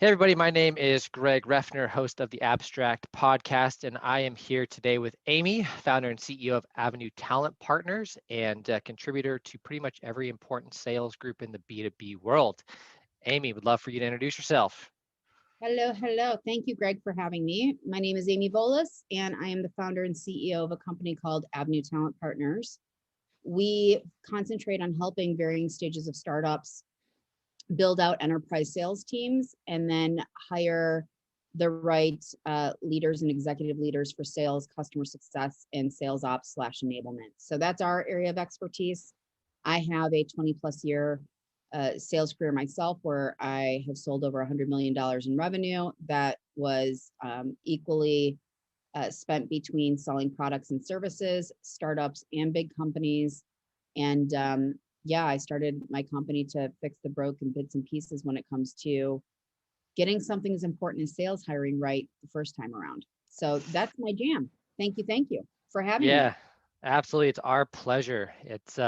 Hey, everybody. My name is Greg Reffner, host of the Abstrakt podcast, and I am here today with Amy, founder and CEO of Avenue Talent Partners and a contributor to pretty much every important sales group in the B2B world. Amy, would love for you to introduce yourself. Hello, hello. Thank you, Greg, for having me. My name is Amy Volas, and I am the founder and CEO of a company called Avenue Talent Partners. We concentrate on helping varying stages of startups build out enterprise sales teams and then hire the right leaders and executive leaders for sales, customer success, and sales ops / enablement. So that's our area of expertise. I have a 20 plus year sales career myself where I have sold over $100 million in revenue that was equally spent between selling products and services, startups and big companies. And yeah, I started my company to fix the broken bits and pieces when it comes to getting something as important as sales hiring right the first time around. So that's my jam. Thank you for having me. Yeah, absolutely. It's our pleasure. It's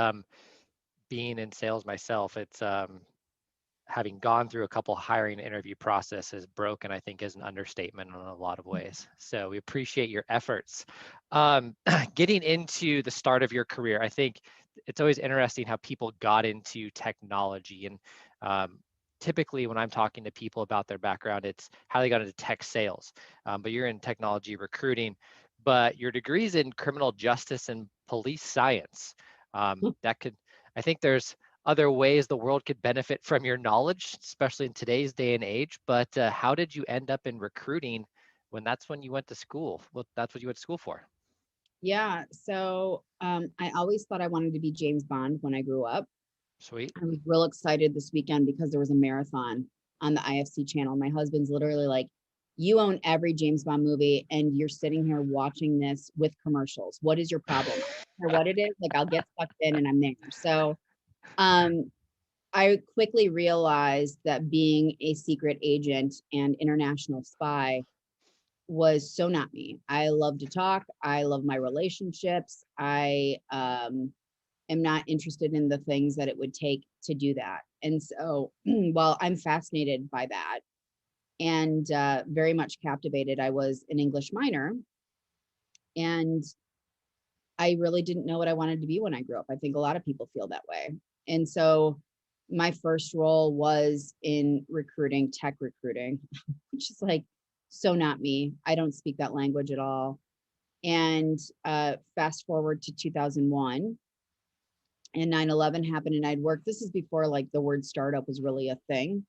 being in sales myself. It's having gone through a couple hiring interview processes, broken, I think, is an understatement in a lot of ways. So we appreciate your efforts. Getting into the start of your career, I think it's always interesting how people got into technology. And typically when I'm talking to people about their background, it's how they got into tech sales. But you're in technology recruiting, but your degree's in criminal justice and police science. That could, I think there's other ways the world could benefit from your knowledge, especially in today's day and age. But how did you end up in recruiting when that's when you went to school? Well, that's what you went to school for. Yeah. So I always thought I wanted to be James Bond when I grew up. Sweet. I was real excited this weekend because there was a marathon on the IFC channel. My husband's literally like, you own every James Bond movie and you're sitting here watching this with commercials. What is your problem? Or what it is, like I'll get sucked in and I'm there. So um, I quickly realized that being a secret agent and international spy was so not me. I love to talk. I love my relationships. I am not interested in the things that it would take to do that. And so, while I'm fascinated by that and very much captivated, I was an English minor and I really didn't know what I wanted to be when I grew up. I think a lot of people feel that way. And so, my first role was in recruiting, tech recruiting, which is like so not me. I don't speak that language at all. And fast forward to 2001 and 9/11 happened and I'd worked. This is before like the word startup was really a thing.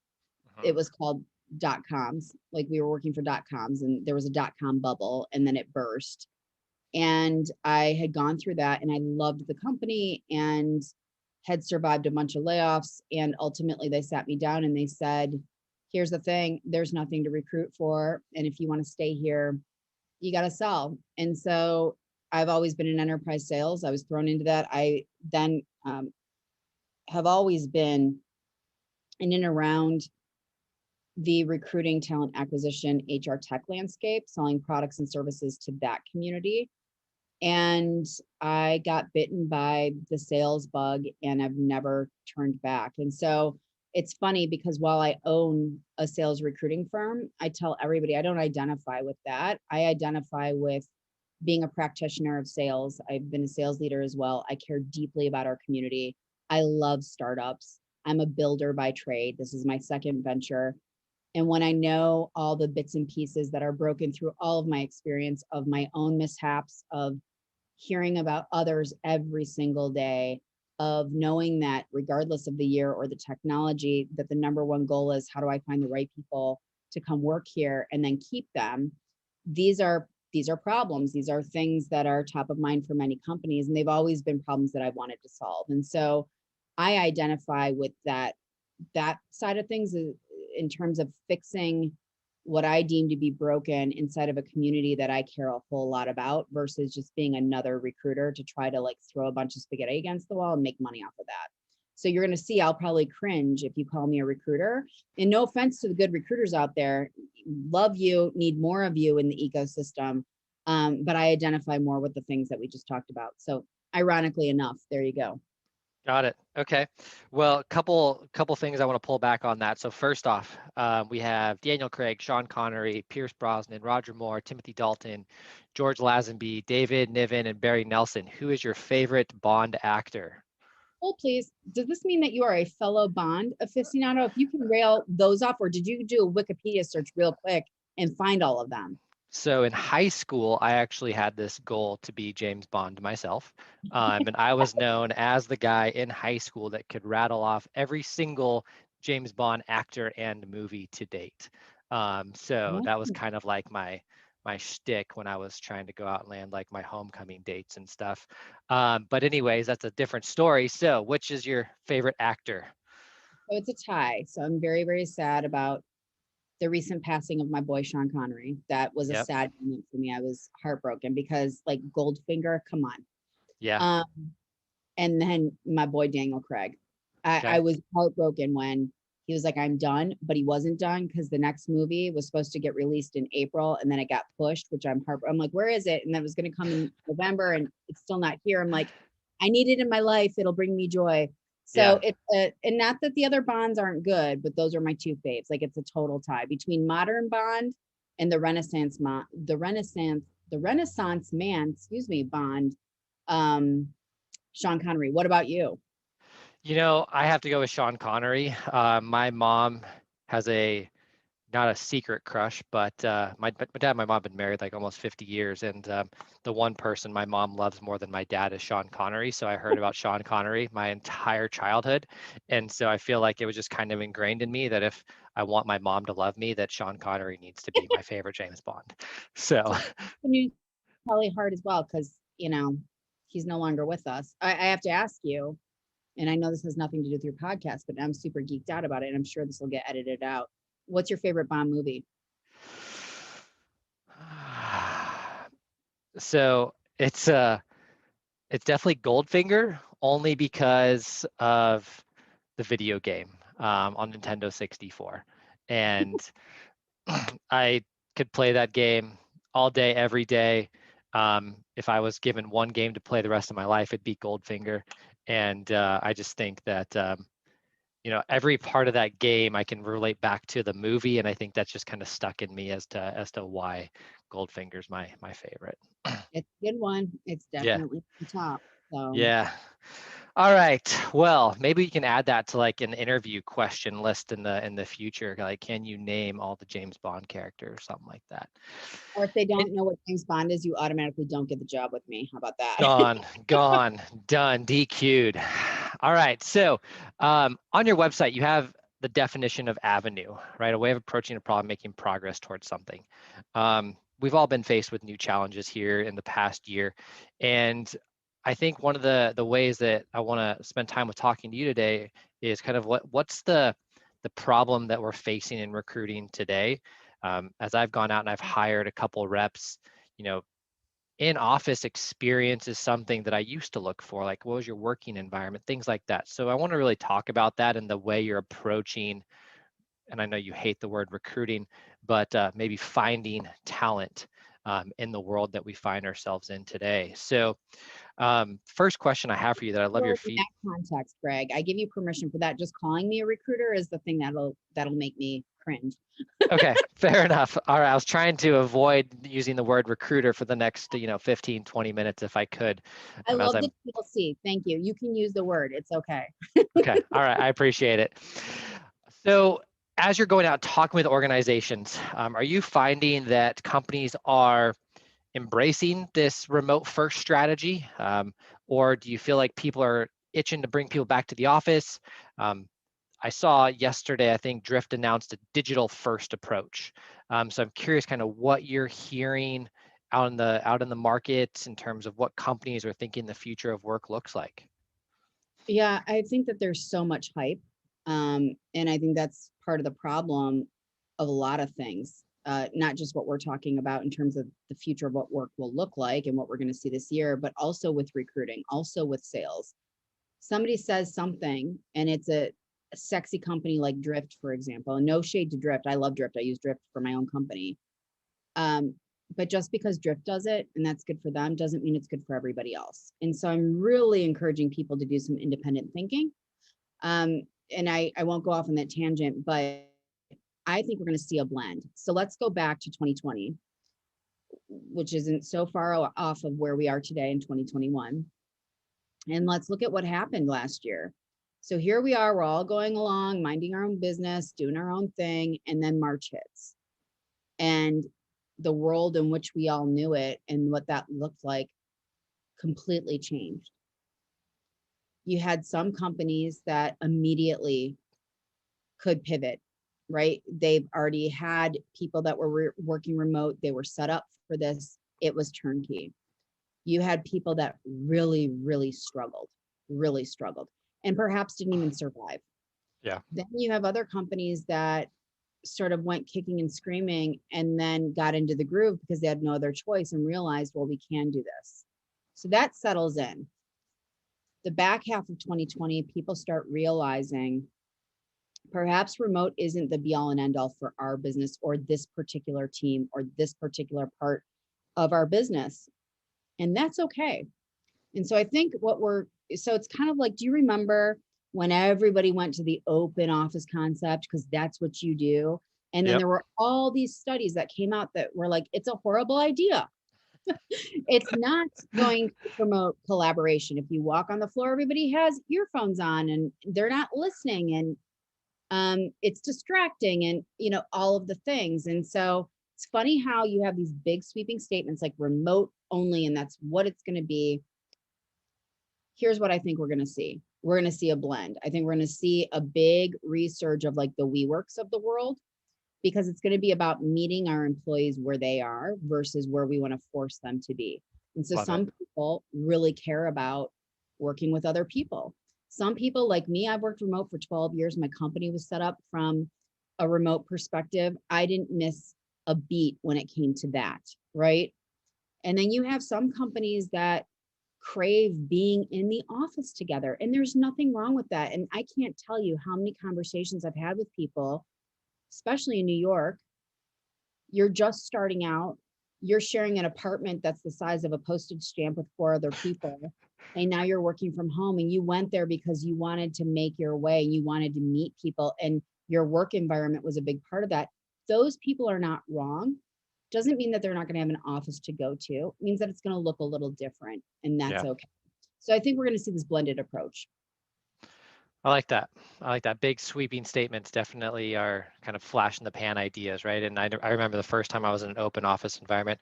It Mhm. was called dot coms. Like we were working for dot coms and there was a dot com bubble and then it burst. And I had gone through that and I loved the company and had survived a bunch of layoffs. And ultimately they sat me down and they said, here's the thing, there's nothing to recruit for. And if you want to stay here, you got to sell. And so I've always been in enterprise sales. I was thrown into that. I then have always been in and around the recruiting, talent acquisition, HR tech landscape, selling products and services to that community. And I got bitten by the sales bug and I've never turned back. And so it's funny because while I own a sales recruiting firm, I tell everybody I don't identify with that. I identify with being a practitioner of sales. I've been a sales leader as well. I care deeply about our community. I love startups. I'm a builder by trade. This is my second venture. And when I know all the bits and pieces that are broken through all of my experience of my own mishaps, of hearing about others every single day, of knowing that regardless of the year or the technology, that the number one goal is how do I find the right people to come work here and then keep them. These are problems. These are things that are top of mind for many companies, and they've always been problems that I wanted to solve. And so I identify with that side of things in terms of fixing what I deem to be broken inside of a community that I care a whole lot about versus just being another recruiter to try to like throw a bunch of spaghetti against the wall and make money off of that. So you're going to see I'll probably cringe if you call me a recruiter. And no offense to the good recruiters out there, love you, need more of you in the ecosystem. But I identify more with the things that we just talked about. So ironically enough, there you go. Got it. Okay. Well, couple things I want to pull back on that. So first off, we have Daniel Craig, Sean Connery, Pierce Brosnan, Roger Moore, Timothy Dalton, George Lazenby, David Niven, and Barry Nelson. Who is your favorite Bond actor? Oh, please. Does this mean that you are a fellow Bond aficionado? If you can rail those off, or did you do a Wikipedia search real quick and find all of them? So in high school, I actually had this goal to be James Bond myself. And I was known as the guy in high school that could rattle off every single James Bond actor and movie to date. So that was Oh, kind of like my shtick when I was trying to go out and land like my homecoming dates and stuff. But anyways, that's a different story. So which is your favorite actor? so it's a tie. So I'm very, very sad about the recent passing of my boy Sean Connery. That was a Yep. sad moment for me. I was heartbroken because like Goldfinger, come on. Yeah. And then my boy Daniel Craig. I Okay. was heartbroken when he was like, I'm done, but he wasn't done because the next movie was supposed to get released in April and then it got pushed, which I'm like, where is it? And that was going to come in November and it's still not here. I'm like, I need it in my life. It'll bring me joy. Yeah. So it's and not that the other Bonds aren't good, but those are my two faves. Like it's a total tie between modern Bond and the Renaissance man, excuse me, Bond. Um, Sean Connery. What about you? You know, I have to go with Sean Connery. My mom has a not a secret crush, but my dad and my mom have been married like almost 50 years, and the one person my mom loves more than my dad is Sean Connery. So I heard about Sean Connery my entire childhood, and so I feel like it was just kind of ingrained in me that if I want my mom to love me, that Sean Connery needs to be my favorite James Bond. So So the news probably hard as well because he's no longer with us. I have to ask you, and I know this has nothing to do with your podcast, but I'm super geeked out about it, and I'm sure this will get edited out. What's your favorite Bond movie? so it's definitely Goldfinger only because of the video game on Nintendo 64. And I could play that game all day, every day. If I was given one game to play the rest of my life, it'd be Goldfinger. And I just think that every part of that game I can relate back to the movie, and I think that's just kind of stuck in me as to why Goldfinger's my favorite. It's a good one. It's Yeah, definitely the top. So yeah. All right. Well, maybe you can add that to like an interview question list in the future. Like, can you name all the James Bond characters or something like that? or if they And don't know what James Bond is, you automatically don't get the job with me. How about that? gone, done, DQ'd. All right. So, on your website, you have the definition of avenue, right? A way of approaching a problem, making progress towards something. We've all been faced with new challenges here in the past year, and I think one of the ways that I want to spend time with talking to you today is kind of what's the problem that we're facing in recruiting today. As I've gone out and I've hired a couple reps, you know, in office experience is something that I used to look for, like what was your working environment, things like that. So I want to really talk about that and the way you're approaching, and I know you hate the word recruiting, but maybe finding talent in the world that we find ourselves in today. So first question I have for you that I love your Well, in feed. that context, Greg, I give you permission for that. Just calling me a recruiter is the thing that'll make me cringe. Okay, fair enough. All right, I was trying to avoid using the word recruiter for the next, 15, 20 minutes if I could, I as love the I'm TLC. Thank you. You can use the word. It's okay. okay. All right, I appreciate it. So, as you're going out talking with organizations, are you finding that companies are embracing this remote first strategy? Or do you feel like people are itching to bring people back to the office? I saw yesterday, I think Drift announced a digital first approach. So I'm curious kind of what you're hearing out in the market in terms of what companies are thinking the future of work looks like. Yeah, I think that there's so much hype. And I think that's part of the problem of a lot of things, not just what we're talking about in terms of the future of what work will look like and what we're going to see this year, but also with recruiting, also with sales. Somebody says something and it's a sexy company like Drift, for example, and no shade to Drift. I love Drift. I use Drift for my own company. But just because Drift does it and that's good for them doesn't mean it's good for everybody else. And so I'm really encouraging people to do some independent thinking. And I won't go off on that tangent, but I think we're going to see a blend. So let's go back to 2020, which isn't so far off of where we are today in 2021. And let's look at what happened last year. So here we are, we're all going along, minding our own business, doing our own thing, and then March hits. And the world in which we all knew it and what that looked like completely changed. You had some companies that immediately could pivot, right? They've already had people that were working remote, they were set up for this, it was turnkey. You had people that really, really struggled, and perhaps didn't even survive. Yeah. Then you have other companies that sort of went kicking and screaming and then got into the groove because they had no other choice and realized, well, we can do this. So that settles in. The back half of 2020, people start realizing perhaps remote isn't the be all and end all for our business or this particular team or this particular part of our business. And that's okay. And so I think so it's kind of like, do you remember when everybody went to the open office concept? Because that's what you do. And then Yep. there were all these studies that came out that were like, it's a horrible idea. It's not going to promote collaboration. If you walk on the floor, everybody has earphones on and they're not listening. And it's distracting and, all of the things. And so it's funny how you have these big sweeping statements like remote only, and that's what it's going to be. Here's what I think we're going to see. We're going to see a blend. I think we're going to see a big resurge of like the WeWorks of the world, because it's going to be about meeting our employees where they are versus where we want to force them to be. And so Love it. some people really care about working with other people. Some people like me, I've worked remote for 12 years. My company was set up from a remote perspective. I didn't miss a beat when it came to that, right? And then you have some companies that crave being in the office together. And there's nothing wrong with that. And I can't tell you how many conversations I've had with people, especially in New York. You're just starting out, you're sharing an apartment that's the size of a postage stamp with 4 other people. And now you're working from home and you went there because you wanted to make your way, you wanted to meet people, and your work environment was a big part of that. Those people are not wrong. Doesn't mean that they're not going to have an office to go to. It means that it's going to look a little different, and that's Yeah. okay. So I think we're going to see this blended approach. I like that. I like that. Big sweeping statements definitely are kind of flash in the pan ideas, right? And I remember the first time I was in an open office environment,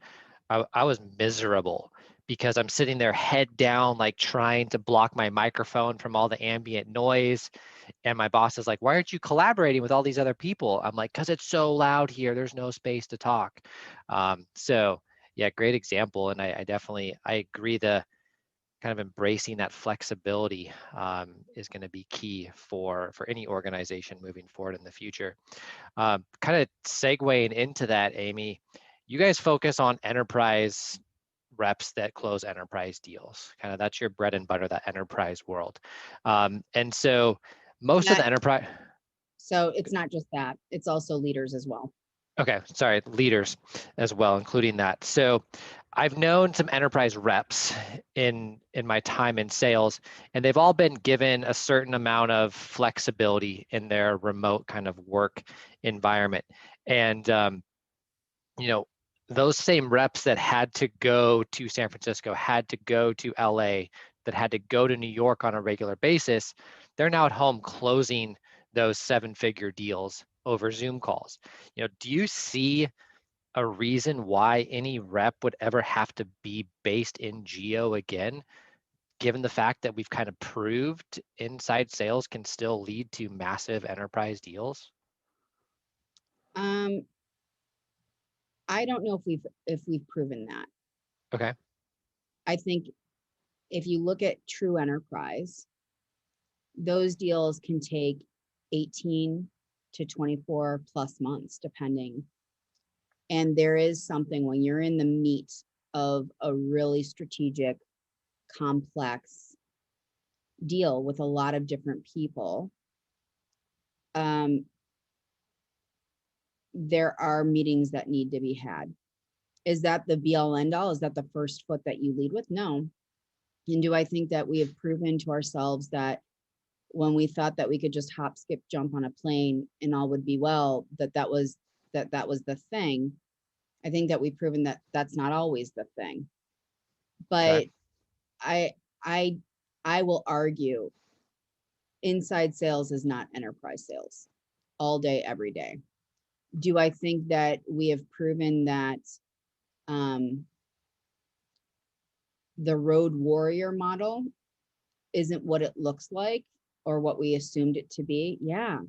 I was miserable because I'm sitting there head down, like trying to block my microphone from all the ambient noise. And my boss is like, why aren't you collaborating with all these other people? I'm like, because it's so loud here. There's no space to talk. So yeah, great example. And I agree, the kind of embracing that flexibility is going to be key for any organization moving forward in the future. Kind of segueing into that, Amy, you guys focus on enterprise reps that close enterprise deals. Kind of that's your bread and butter, that enterprise world. And so most of That the enterprise. so it's not just that; it's also leaders as well. Okay, sorry, leaders as well, including that. So I've known some enterprise reps in my time in sales, and they've all been given a certain amount of flexibility in their remote kind of work environment. And you know, those same reps that had to go to San Francisco, had to go to LA, that had to go to New York on a regular basis, they're now at home closing those 7-figure deals over Zoom calls. Do you see a reason why any rep would ever have to be based in geo again, given the fact that we've kind of proved inside sales can still lead to massive enterprise deals? Um, I don't know if we've proven that. Okay. I think if you look at true enterprise, those deals can take 18 to 24 plus months, depending. And there is something when you're in the meat of a really strategic, complex deal with a lot of different people. Um, there are meetings that need to be had. Is that the be all end all? Is that the first foot that you lead with? No. And do I think that we have proven to ourselves that when we thought that we could just hop, skip, jump on a plane and all would be well, that was the thing? I think that we've proven that that's not always the thing. Okay. But I I I will argue inside sales is not enterprise sales all day, every day. Do I think that we have proven that um, the road warrior model isn't what it looks like or what we assumed it to be? Yeah.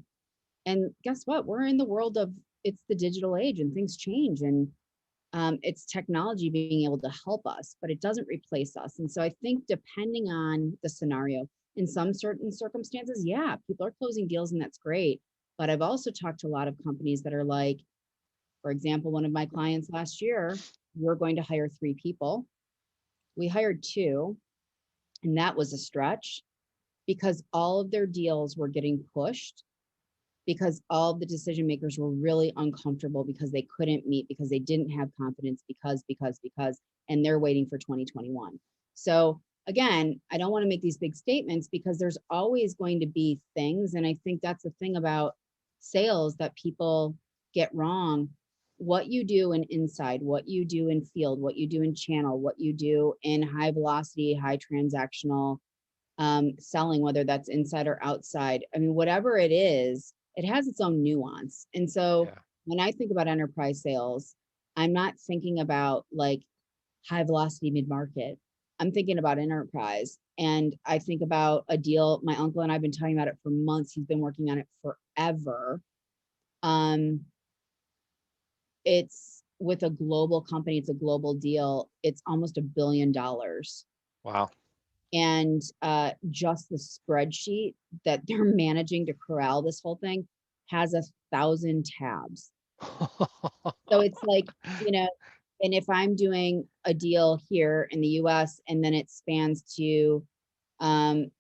And guess what? We're in the world of, it's the digital age and things change, and it's technology being able to help us, but it doesn't replace us. And so I think depending on the scenario, in some certain circumstances, yeah, people are closing deals and that's great. But I've also talked to a lot of companies that are like, for example, one of my clients last year, we're going to hire 3 people. We hired 2, and that was a stretch because all of their deals were getting pushed because all of the decision makers were really uncomfortable because they couldn't meet, because they didn't have confidence, because, and they're waiting for 2021. So again, I don't want to make these big statements because there's always going to be things. And I think that's the thing about sales that people get wrong. What you do in inside, what you do in field, what you do in channel, what you do in high velocity, high transactional selling, whether that's inside or outside. I mean, whatever it is, it has its own nuance. And so Yeah. when I think about enterprise sales, I'm not thinking about like high velocity mid market. I'm thinking about enterprise. And I think about a deal. My uncle and I've been talking about it for months. He's been working on it forever. Um, it's with a global company, it's a global deal. It's almost $1 billion. Wow. And just the spreadsheet that they're managing to corral this whole thing has 1,000 tabs. So it's like, and if I'm doing a deal here in the US and then it spans to um,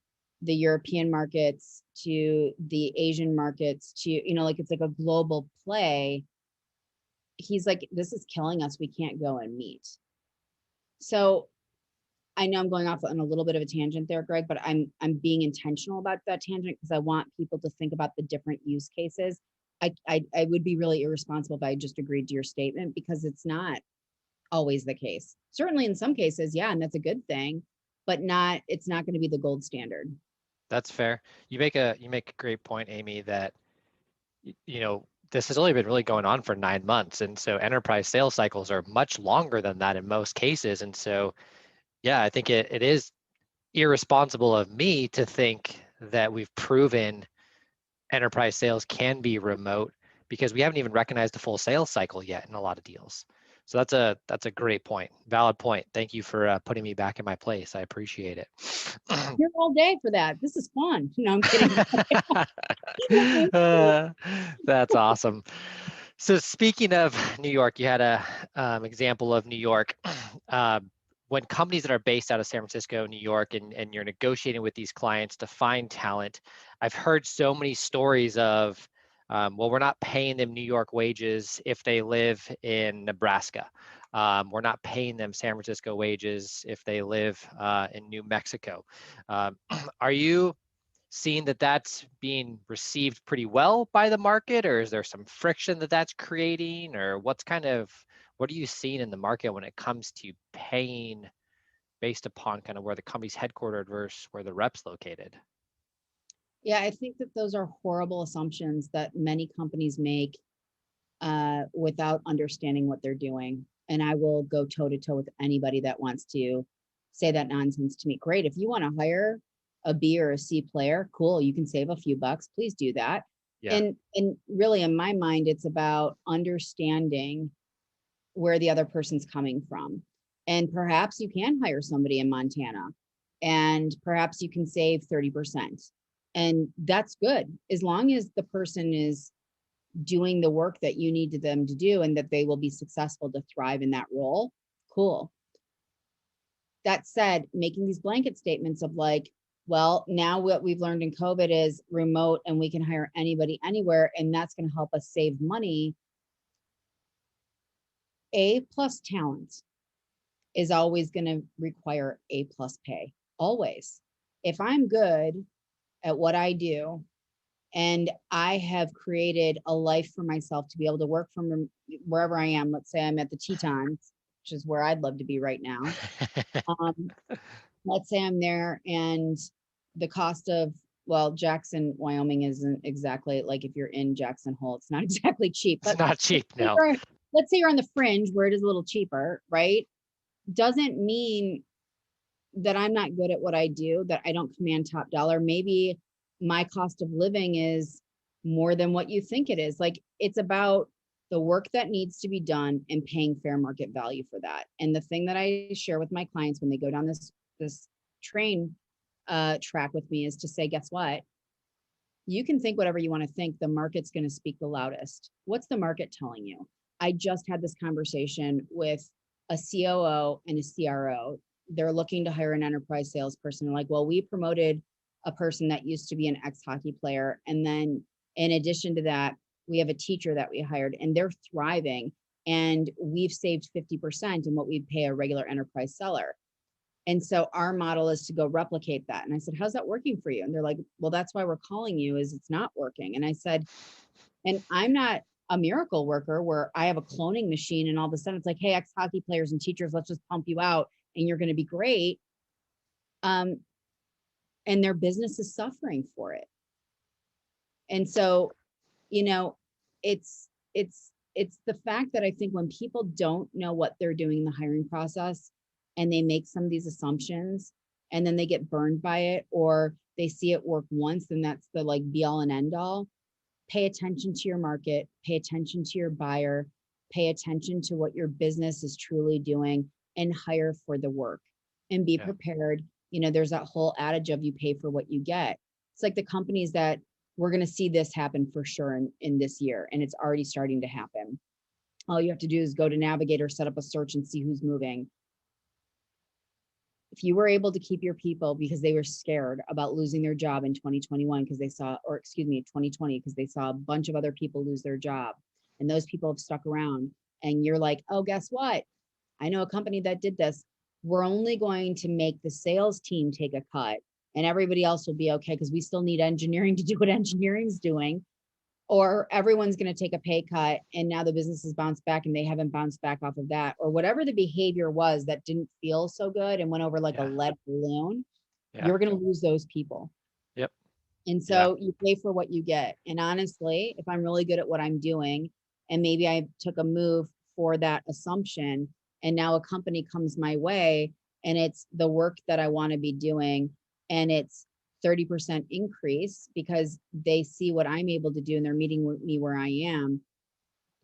the European markets, to the Asian markets, to, like it's like a global play, he's like, this is killing us. We can't go and meet. So I know I'm going off on a little bit of a tangent there, Greg, but I'm being intentional about that tangent because I want people to think about the different use cases. I would be really irresponsible if I just agreed to your statement because it's not always the case. Certainly in some cases, yeah, and that's a good thing, but it's not going to be the gold standard. That's fair. You make a great point, Amy, that this has only been really going on for 9 months. And so enterprise sales cycles are much longer than that in most cases. And so, yeah, I think it is irresponsible of me to think that we've proven enterprise sales can be remote because we haven't even recognized the full sales cycle yet in a lot of deals. So that's a great point, valid point. Thank you for putting me back in my place. I appreciate it. Here all day for that. This is fun. No, I'm kidding. Uh, that's awesome. So speaking of New York, you had a example of New York. When companies that are based out of San Francisco, New York, and you're negotiating with these clients to find talent, I've heard so many stories of, well, we're not paying them New York wages if they live in Nebraska. We're not paying them San Francisco wages if they live in New Mexico. Are you seeing that that's being received pretty well by the market, or is there some friction that that's creating, or what are you seeing in the market when it comes to paying based upon kind of where the company's headquartered versus where the rep's located? Yeah, I think that those are horrible assumptions that many companies make without understanding what they're doing. And I will go toe to toe with anybody that wants to say that nonsense to me. Great. If you want to hire a B or a C player, cool. You can save a few bucks. Please do that. Yeah. And really, in my mind, it's about understanding where the other person's coming from. And perhaps you can hire somebody in Montana and perhaps you can save 30%. And that's good as long as the person is doing the work that you need them to do and that they will be successful to thrive in that role. Cool. That said, making these blanket statements of like, well, now what we've learned in COVID is remote and we can hire anybody anywhere, and that's going to help us save money. A plus talent is always going to require A plus pay. Always. If I'm good at what I do and I have created a life for myself to be able to work from wherever I am, let's say I'm at the Tetons, which is where I'd love to be right now. Let's say I'm there and the cost of, well, Jackson, Wyoming isn't exactly like if you're in Jackson Hole, it's not exactly cheap, It's but not cheap, no. let's say you're on the fringe where it is a little cheaper, right? Doesn't mean that I'm not good at what I do, that I don't command top dollar. Maybe my cost of living is more than what you think it is. Like it's about the work that needs to be done and paying fair market value for that. And the thing that I share with my clients when they go down this train track with me is to say, guess what? You can think whatever you want to think. The market's going to speak the loudest. What's the market telling you? I just had this conversation with a COO and a CRO. They're looking to hire an enterprise salesperson. They're like, well, we promoted a person that used to be an ex-hockey player. And then in addition to that, we have a teacher that we hired and they're thriving. And we've saved 50% in what we pay a regular enterprise seller. And so our model is to go replicate that. And I said, how's that working for you? And they're like, well, that's why we're calling you, is it's not working. And I said, and I'm not a miracle worker where I have a cloning machine and all of a sudden it's like, hey, ex-hockey players and teachers, let's just pump you out and you're going to be great. And their business is suffering for it. And so, you know, it's the fact that I think when people don't know what they're doing in the hiring process and they make some of these assumptions and then they get burned by it, or they see it work once and that's the like be all and end all. Pay attention to your market, pay attention to your buyer, pay attention to what your business is truly doing and hire for the work and be prepared. You know, there's that whole adage of you pay for what you get. It's like the companies that we're going to see this happen for sure in this year. And it's already starting to happen. All you have to do is go to Navigator, set up a search and see who's moving. If you were able to keep your people because they were scared about losing their job in 2021 because they saw, or excuse me, 2020, because they saw a bunch of other people lose their job and those people have stuck around and you're like, oh, guess what? I know a company that did this. We're only going to make the sales team take a cut and everybody else will be okay because we still need engineering to do what engineering's doing. Or everyone's going to take a pay cut and now the business has bounced back and they haven't bounced back off of that, or whatever the behavior was that didn't feel so good and went over like a lead balloon. You're going to lose those people. Yep. And so you pay for what you get. And honestly, if I'm really good at what I'm doing and maybe I took a move for that assumption and now a company comes my way and it's the work that I want to be doing and it's 30% increase because they see what I'm able to do and they're meeting with me where I am,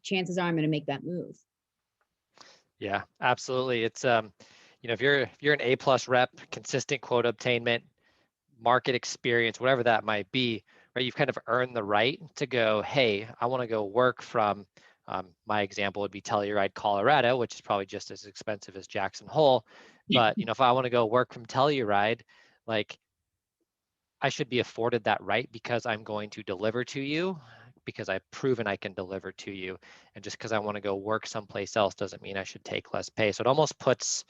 chances are I'm going to make that move. Yeah, absolutely. It's you know, if you're an A+ rep, consistent quota obtainment, market experience, whatever that might be, right? You've kind of earned the right to go, hey, I want to go work from, my example would be Telluride, Colorado, which is probably just as expensive as Jackson Hole. But, you know, if I want to go work from Telluride, like I should be afforded that right because I'm going to deliver to you, because I've proven I can deliver to you. And just because I want to go work someplace else doesn't mean I should take less pay. So it almost puts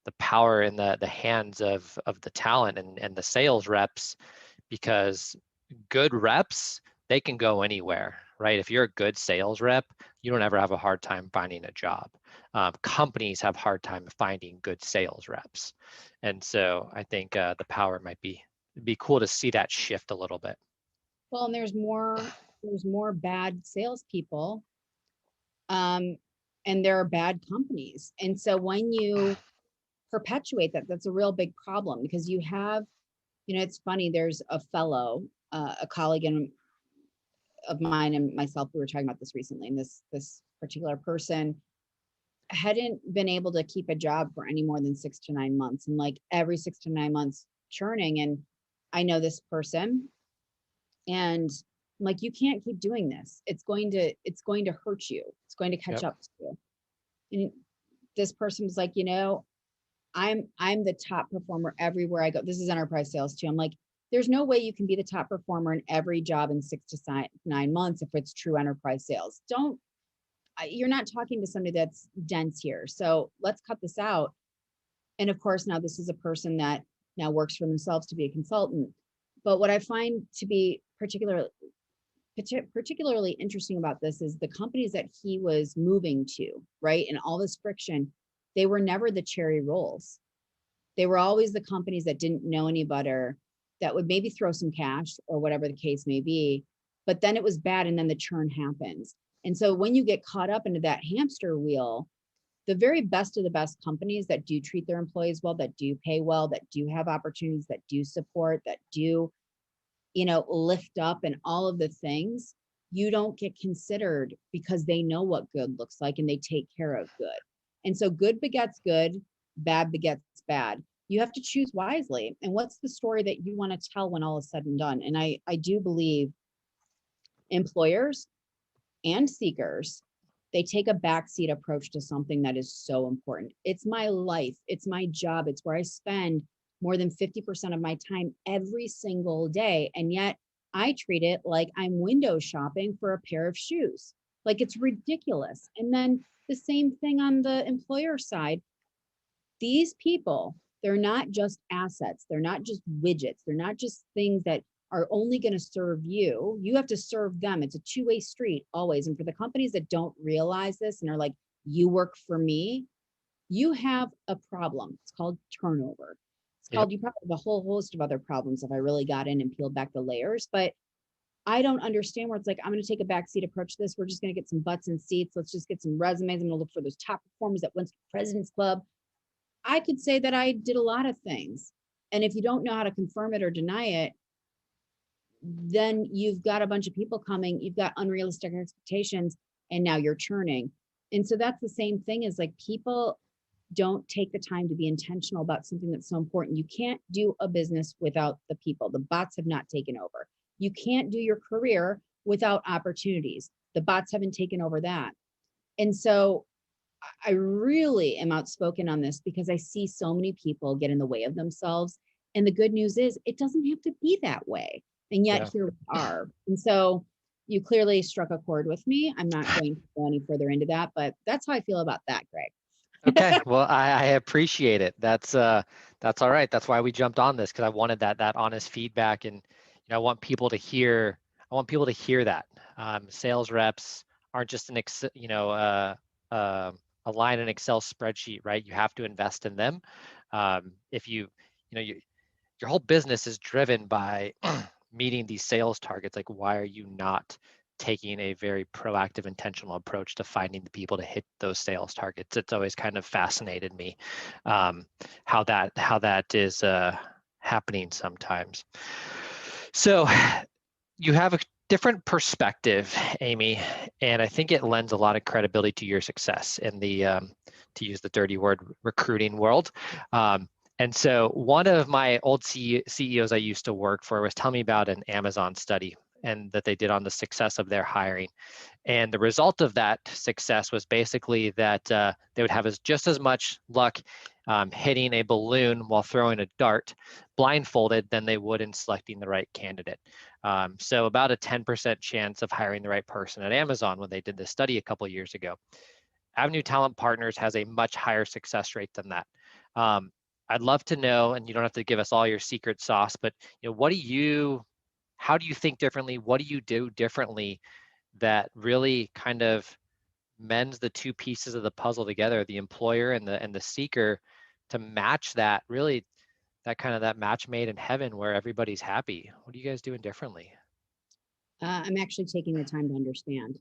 the power in the hands of the talent and the sales reps, because good reps, they can go anywhere, right? If you're a good sales rep, you don't ever have a hard time finding a job. Companies have a hard time finding good sales reps. And so I think the power might be, it'd be cool to see that shift a little bit. Well, and there's more bad salespeople, and there are bad companies. And so when you perpetuate that, that's a real big problem because you have, you know, it's funny, there's a fellow, a colleague of mine and myself, we were talking about this recently, and this particular person hadn't been able to keep a job for any more than 6 to 9 months, and like every 6 to 9 months churning. And I know this person and I'm like, you can't keep doing this. It's going to hurt you. It's going to catch Yep. up to you. And this person was like, you know, I'm the top performer everywhere I go. This is enterprise sales too. I'm like, there's no way you can be the top performer in every job in 6 to 9 months if it's true enterprise sales. you're not talking to somebody that's dense here. So let's cut this out. And of course, now this is a person that now works for themselves to be a consultant. But what I find to be particularly interesting about this is the companies that he was moving to, right? And all this friction, they were never the cherry rolls. They were always the companies that didn't know any better, that would maybe throw some cash or whatever the case may be. But then it was bad, and then the churn happens. And so when you get caught up into that hamster wheel, the very best of the best companies that do treat their employees well, that do pay well, that do have opportunities, that do support, that do, lift up and all of the things, you don't get considered because they know what good looks like and they take care of good. And so good begets good, bad begets bad. You have to choose wisely. And what's the story that you want to tell when all is said and done? And I do believe employers and seekers, they take a backseat approach to something that is so important. It's my life, it's my job, it's where I spend more than 50% of my time every single day. And yet I treat it like I'm window shopping for a pair of shoes. Like, it's ridiculous. And then the same thing on the employer side. These people, they're not just assets, they're not just widgets, they're not just things that are only going to serve you. You have to serve them. It's a two-way street always. And for the companies that don't realize this and are like, you work for me, you have a problem. It's called turnover. It's Yep. called, you probably have a whole host of other problems if I really got in and peeled back the layers. But I don't understand where it's like, I'm going to take a backseat approach to this. We're just going to get some butts and seats. Let's just get some resumes. I'm going to look for those top performers that went to President's Club. I could say that I did a lot of things. And if you don't know how to confirm it or deny it, then you've got a bunch of people coming, you've got unrealistic expectations, and now you're churning. And so that's the same thing, as like, people don't take the time to be intentional about something that's so important. You can't do a business without the people. The bots have not taken over. You can't do your career without opportunities. The bots haven't taken over that. And so I really am outspoken on this because I see so many people get in the way of themselves. And the good news is it doesn't have to be that way. And yet Yeah. here we are. And so you clearly struck a chord with me. I'm not going to go any further into that, but that's how I feel about that, Greg. Okay. Well, I appreciate it. That's all right. That's why we jumped on this, because I wanted that honest feedback, and I want people to hear. I want people to hear that sales reps aren't just an a line in Excel spreadsheet, right? You have to invest in them. If your whole business is driven by meeting these sales targets, like, why are you not taking a very proactive, intentional approach to finding the people to hit those sales targets? It's always kind of fascinated me how that is happening sometimes. So you have a different perspective, Amy, and I think it lends a lot of credibility to your success in the, to use the dirty word, recruiting world. And so one of my old CEOs I used to work for was telling me about an Amazon study and that they did on the success of their hiring. And the result of that success was basically that they would have just as much luck hitting a balloon while throwing a dart blindfolded than they would in selecting the right candidate. So about a 10% chance of hiring the right person at Amazon when they did this study a couple of years ago. Avenue Talent Partners has a much higher success rate than that. I'd love to know, and you don't have to give us all your secret sauce, but how do you think differently? What do you do differently that really kind of mends the two pieces of the puzzle together, the employer and the seeker, to match that, really that match made in heaven where everybody's happy? What are you guys doing differently? I'm actually taking the time to understand.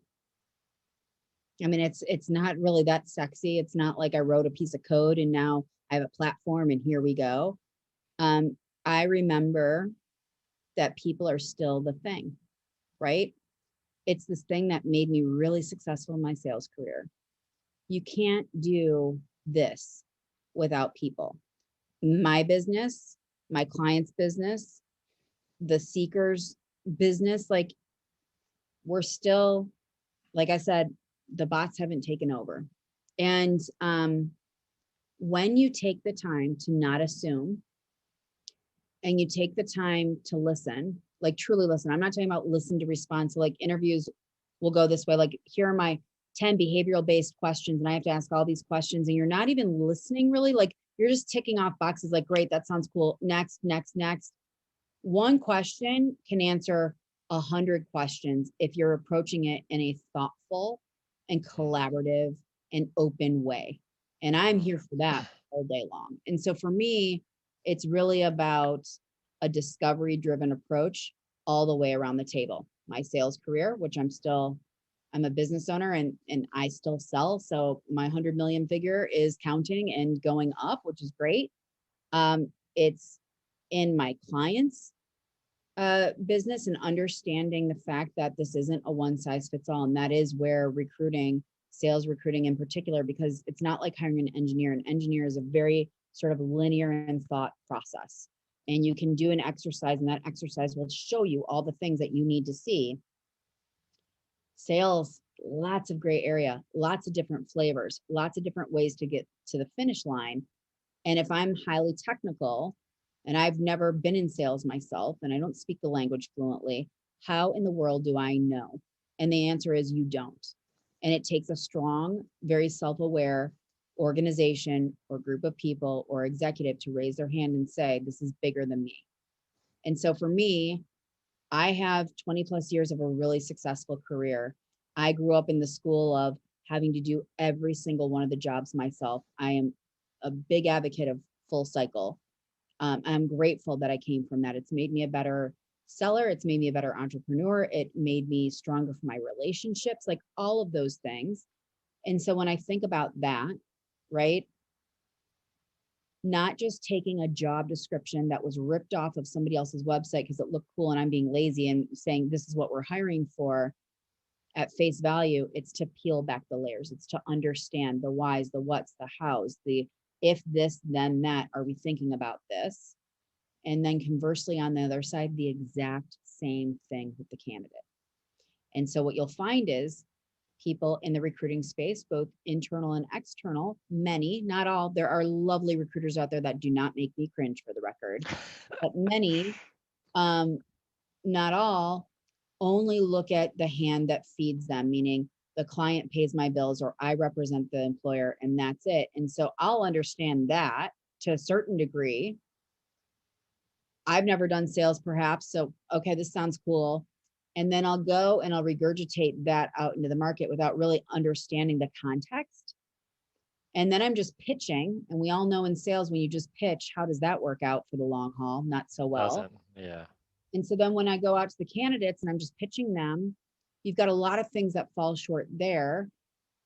I mean, it's not really that sexy. It's not like I wrote a piece of code and now I have a platform and here we go. I remember that people are still the thing, right? It's this thing that made me really successful in my sales career. You can't do this without people. My business, my client's business, the seeker's business, like, we're still, like I said, the bots haven't taken over. And when you take the time to not assume and you take the time to listen, like truly listen, I'm not talking about listen to respond. So like interviews will go this way, like, here are my 10 behavioral based questions and I have to ask all these questions and you're not even listening really, like you're just ticking off boxes like, great, that sounds cool. Next, next, next. One question can answer 100 questions if you're approaching it in a thoughtful and collaborative and open way. And I'm here for that all day long. And so for me, it's really about a discovery driven approach all the way around the table. My sales career, which I'm a business owner and I still sell. So my 100 million figure is counting and going up, which is great. It's in my clients' business and understanding the fact that this isn't a one size fits all. And that is where recruiting, sales recruiting in particular, because it's not like hiring an engineer. An engineer is a very sort of linear and thought process. And you can do an exercise and that exercise will show you all the things that you need to see. Sales, lots of gray area, lots of different flavors, lots of different ways to get to the finish line. And if I'm highly technical and I've never been in sales myself and I don't speak the language fluently, how in the world do I know? And the answer is you don't. And it takes a strong, very self-aware organization or group of people or executive to raise their hand and say, this is bigger than me. And so for me, I have 20 plus years of a really successful career. I grew up in the school of having to do every single one of the jobs myself. I am a big advocate of full cycle. I'm grateful that I came from that. It's made me a better seller. It's made me a better entrepreneur. It made me stronger for my relationships, like all of those things. And so when I think about that, right, not just taking a job description that was ripped off of somebody else's website because it looked cool and I'm being lazy and saying this is what we're hiring for at face value, it's to peel back the layers. It's to understand the whys, the whats, the hows, the if this, then that, are we thinking about this? And then conversely, on the other side, the exact same thing with the candidate. And so what you'll find is people in the recruiting space, both internal and external, many, not all, there are lovely recruiters out there that do not make me cringe for the record, but many, not all, only look at the hand that feeds them, meaning the client pays my bills or I represent the employer and that's it. And so I'll understand that to a certain degree. I've never done sales perhaps. So, okay, this sounds cool. And then I'll go and I'll regurgitate that out into the market without really understanding the context. And then I'm just pitching. And we all know in sales, when you just pitch, how does that work out for the long haul? Not so well. Doesn't, yeah. And so then when I go out to the candidates and I'm just pitching them, you've got a lot of things that fall short there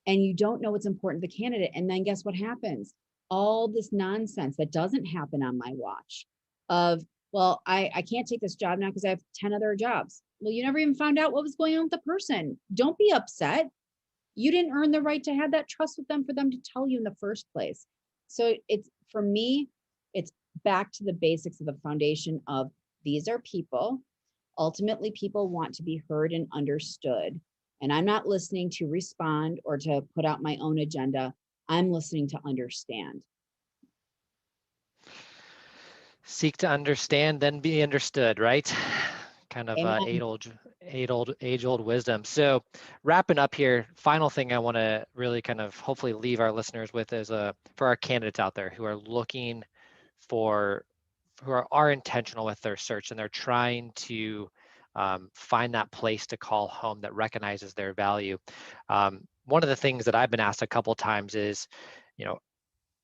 and you don't know what's important to the candidate. And then guess what happens? All this nonsense that doesn't happen on my watch of, well, I can't take this job now because I have 10 other jobs. Well, you never even found out what was going on with the person. Don't be upset. You didn't earn the right to have that trust with them for them to tell you in the first place. So it's, for me, it's back to the basics of the foundation of these are people. Ultimately, people want to be heard and understood. And I'm not listening to respond or to put out my own agenda. I'm listening to understand. Seek to understand, then be understood, right? Kind of Amen. age-old wisdom. So wrapping up here, final thing I want to really kind of hopefully leave our listeners with is for our candidates out there who are looking for, who are intentional with their search and they're trying to find that place to call home that recognizes their value. One of the things that I've been asked a couple times is, you know,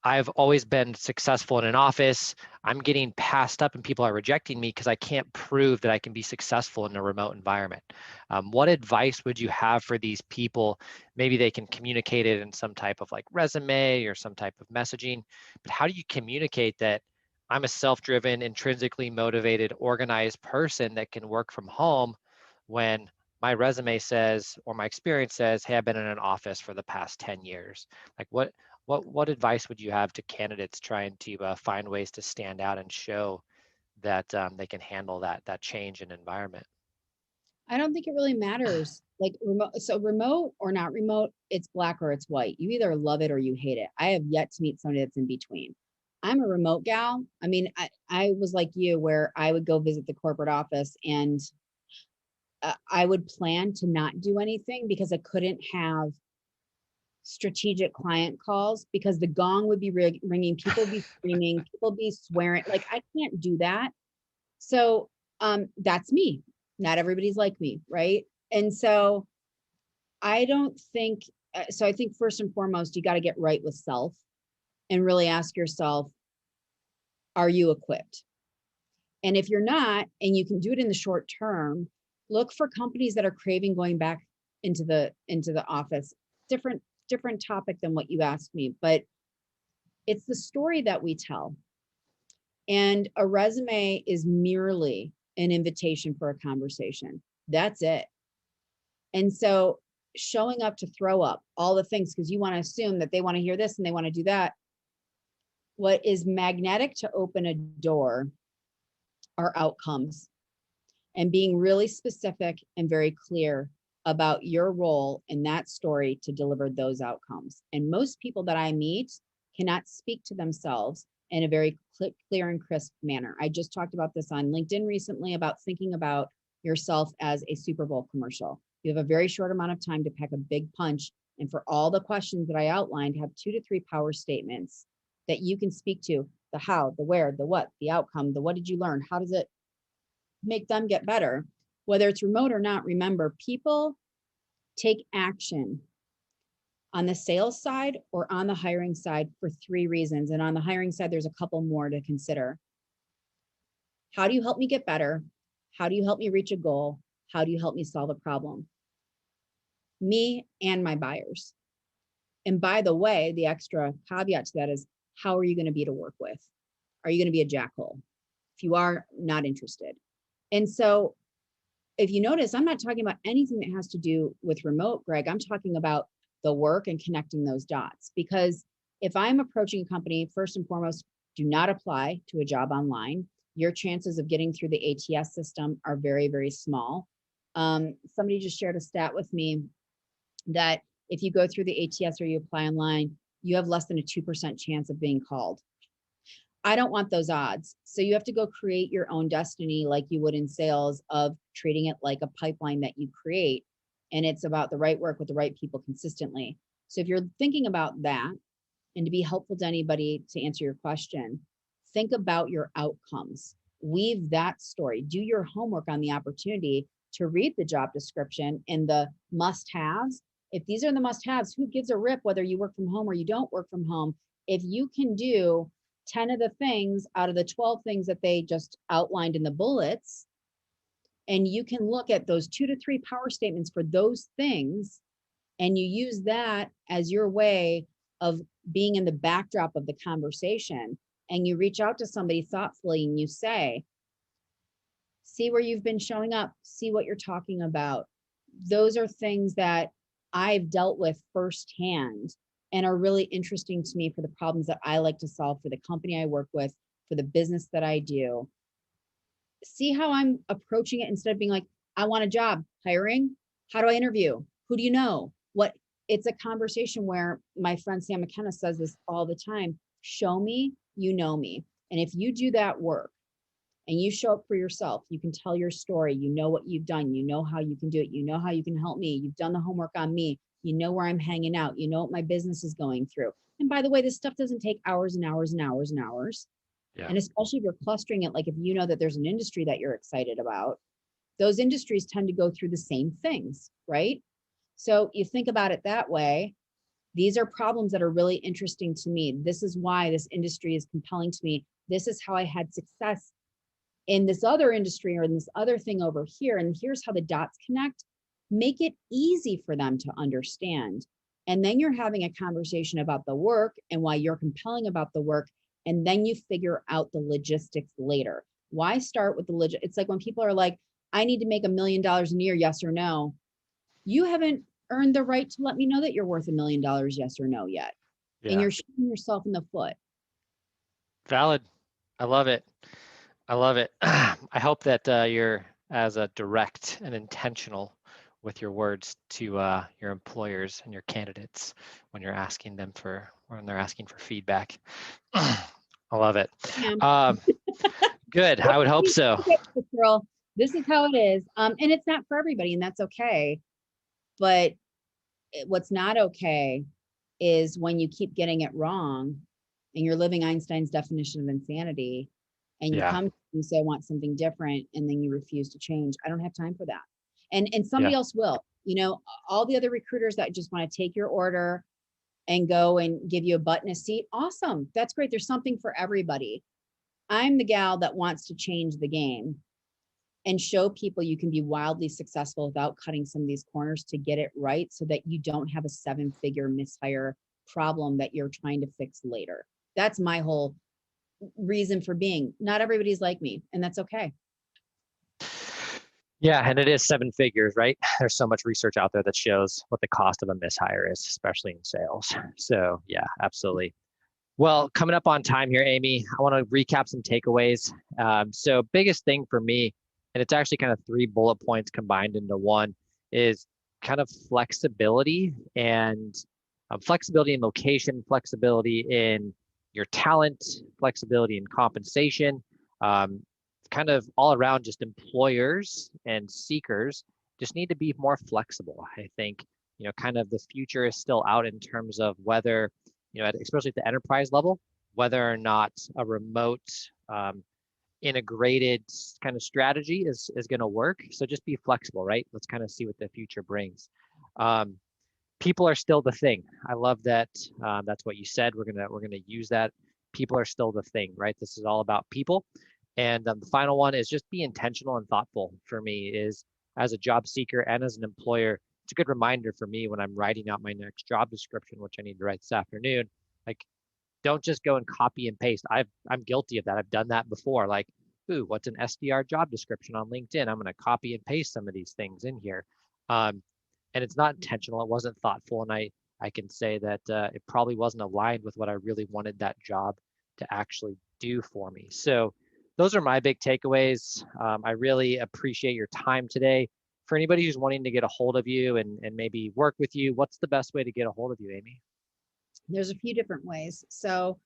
I've always been successful in an office. I'm getting passed up and people are rejecting me because I can't prove that I can be successful in a remote environment. What advice would you have for these people? Maybe they can communicate it in some type of like resume or some type of messaging, but how do you communicate that I'm a self-driven, intrinsically motivated, organized person that can work from home when my resume says, or my experience says, hey, I've been in an office for the past 10 years. Like what advice would you have to candidates trying to find ways to stand out and show that they can handle that change in environment? I don't think it really matters. Like remote, so remote or not remote, it's black or it's white. You either love it or you hate it. I have yet to meet somebody that's in between. I'm a remote gal. I mean, I was like you, where I would go visit the corporate office and I would plan to not do anything because I couldn't have strategic client calls because the gong would be ringing, people be screaming, people be swearing. Like, I can't do that. So that's me. Not everybody's like me, right? And so I don't think, so I think first and foremost, you got to get right with self and really ask yourself, are you equipped? And if you're not, and you can do it in the short term, look for companies that are craving going back into the office. Different topic than what you asked me, but it's the story that we tell. And a resume is merely an invitation for a conversation. That's it. And so showing up to throw up all the things because you want to assume that they want to hear this and they want to do that. What is magnetic to open a door are outcomes, and being really specific and very clear about your role in that story to deliver those outcomes. And most people that I meet cannot speak to themselves in a very clear and crisp manner. I just talked about this on LinkedIn recently about thinking about yourself as a Super Bowl commercial. You have a very short amount of time to pack a big punch. And for all the questions that I outlined, have 2 to 3 power statements that you can speak to: the how, the where, the what, the outcome, the what did you learn? How does it make them get better? Whether it's remote or not, remember, people take action on the sales side or on the hiring side for 3 reasons. And on the hiring side, there's a couple more to consider. How do you help me get better? How do you help me reach a goal? How do you help me solve a problem? Me and my buyers. And by the way, the extra caveat to that is, how are you going to be to work with? Are you going to be a jackhole? If you are, not interested. And so if you notice, I'm not talking about anything that has to do with remote, Greg. I'm talking about the work and connecting those dots. Because if I'm approaching a company, first and foremost, do not apply to a job online. Your chances of getting through the ATS system are very, very small. Somebody just shared a stat with me that if you go through the ATS or you apply online, you have less than a 2% chance of being called. I don't want those odds. So you have to go create your own destiny like you would in sales, of treating it like a pipeline that you create. And it's about the right work with the right people consistently. So if you're thinking about that, and to be helpful to anybody to answer your question, think about your outcomes. Weave that story. Do your homework on the opportunity to read the job description and the must-haves. If these are the must-haves, who gives a rip whether you work from home or you don't work from home? If you can do 10 of the things out of the 12 things that they just outlined in the bullets, and you can look at those 2 to 3 power statements for those things, and you use that as your way of being in the backdrop of the conversation, and you reach out to somebody thoughtfully and you say, see where you've been showing up, see what you're talking about. Those are things that I've dealt with firsthand and are really interesting to me for the problems that I like to solve for the company I work with, for the business that I do. See how I'm approaching it instead of being like, I want a job, hiring, how do I interview? Who do you know? What? It's a conversation where my friend Sam McKenna says this all the time: show me, you know me. And if you do that work and you show up for yourself, you can tell your story, you know what you've done, you know how you can do it, you know how you can help me, you've done the homework on me, you know where I'm hanging out, you know what my business is going through. And by the way, this stuff doesn't take hours and hours and hours and hours. Yeah. And especially if you're clustering it, like if you know that there's an industry that you're excited about, those industries tend to go through the same things, right? So you think about it that way. These are problems that are really interesting to me. This is why this industry is compelling to me. This is how I had success in this other industry or in this other thing over here. And here's how the dots connect. Make it easy for them to understand. And then you're having a conversation about the work and why you're compelling about the work. And then you figure out the logistics later. Why start with the logistics? It's like when people are like, I need to make $1 million a year, yes or no. You haven't earned the right to let me know that you're worth $1 million, yes or no yet. Yeah. And you're shooting yourself in the foot. Valid. I love it. I love it. I hope that you're as direct and intentional with your words to your employers and your candidates when they're asking for feedback. I love it. Good. I would hope so. Girl, this is how it is. And it's not for everybody, and that's okay. But what's not okay is when you keep getting it wrong and you're living Einstein's definition of insanity, and you Yeah. come and say, I want something different, and then you refuse to change. I don't have time for that. And somebody Yeah. else will. All the other recruiters that just want to take your order and go and give you a butt in a seat, awesome. That's great. There's something for everybody. I'm the gal that wants to change the game and show people you can be wildly successful without cutting some of these corners to get it right, so that you don't have a 7-figure mishire problem that you're trying to fix later. That's my whole reason for being. Not everybody's like me, and that's okay. Yeah, and it is 7 figures, right? There's so much research out there that shows what the cost of a mishire is, especially in sales. So yeah, absolutely. Well, coming up on time here, Amy, I want to recap some takeaways. So biggest thing for me, and it's actually kind of 3 bullet points combined into one, is kind of flexibility and flexibility in location, flexibility in your talent, flexibility in compensation, um, kind of all around. Just employers and seekers just need to be more flexible. I think, kind of the future is still out in terms of whether, especially at the enterprise level, whether or not a remote integrated kind of strategy is going to work. So just be flexible, right? Let's kind of see what the future brings. People are still the thing. I love that. That's what you said. We're gonna use that. People are still the thing, right? This is all about people. And the final one is just be intentional and thoughtful. For me, is as a job seeker and as an employer, it's a good reminder for me when I'm writing out my next job description, which I need to write this afternoon. Like, don't just go and copy and paste. I'm guilty of that. I've done that before. Like, ooh, what's an SDR job description on LinkedIn? I'm going to copy and paste some of these things in here. And it's not intentional. It wasn't thoughtful. And I can say that it probably wasn't aligned with what I really wanted that job to actually do for me. So those are my big takeaways. I really appreciate your time today. For anybody who's wanting to get a hold of you and maybe work with you, what's the best way to get a hold of you, Amy? There's a few different ways. So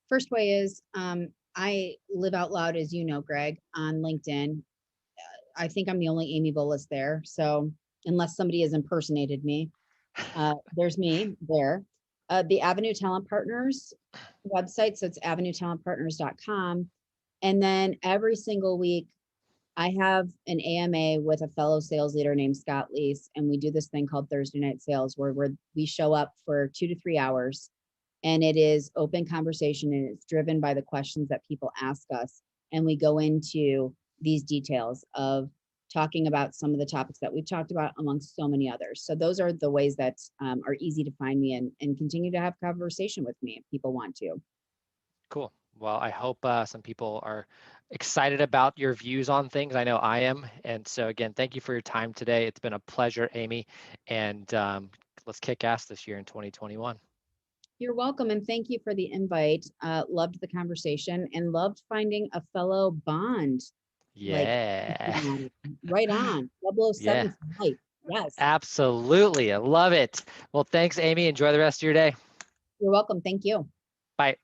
first way is I live out loud, as you know, Greg, on LinkedIn. I think I'm the only Amy Volas there. So unless somebody has impersonated me, there's me there. The Avenue Talent Partners website, so it's avenuetalentpartners.com. And then every single week, I have an AMA with a fellow sales leader named Scott Leese, and we do this thing called Thursday Night Sales, where we show up for 2 to 3 hours, and it is open conversation, and it's driven by the questions that people ask us. And we go into these details of talking about some of the topics that we've talked about, amongst so many others. So those are the ways that are easy to find me and continue to have conversation with me if people want to. Cool. Well, I hope some people are excited about your views on things. I know I am. And so again, thank you for your time today. It's been a pleasure, Amy. And let's kick ass this year in 2021. You're welcome, and thank you for the invite. Loved the conversation and loved finding a fellow Bond. Like, Yeah. right on. 007 Yeah. for life. Yes. Absolutely. I love it. Well, thanks, Amy. Enjoy the rest of your day. You're welcome. Thank you. Bye.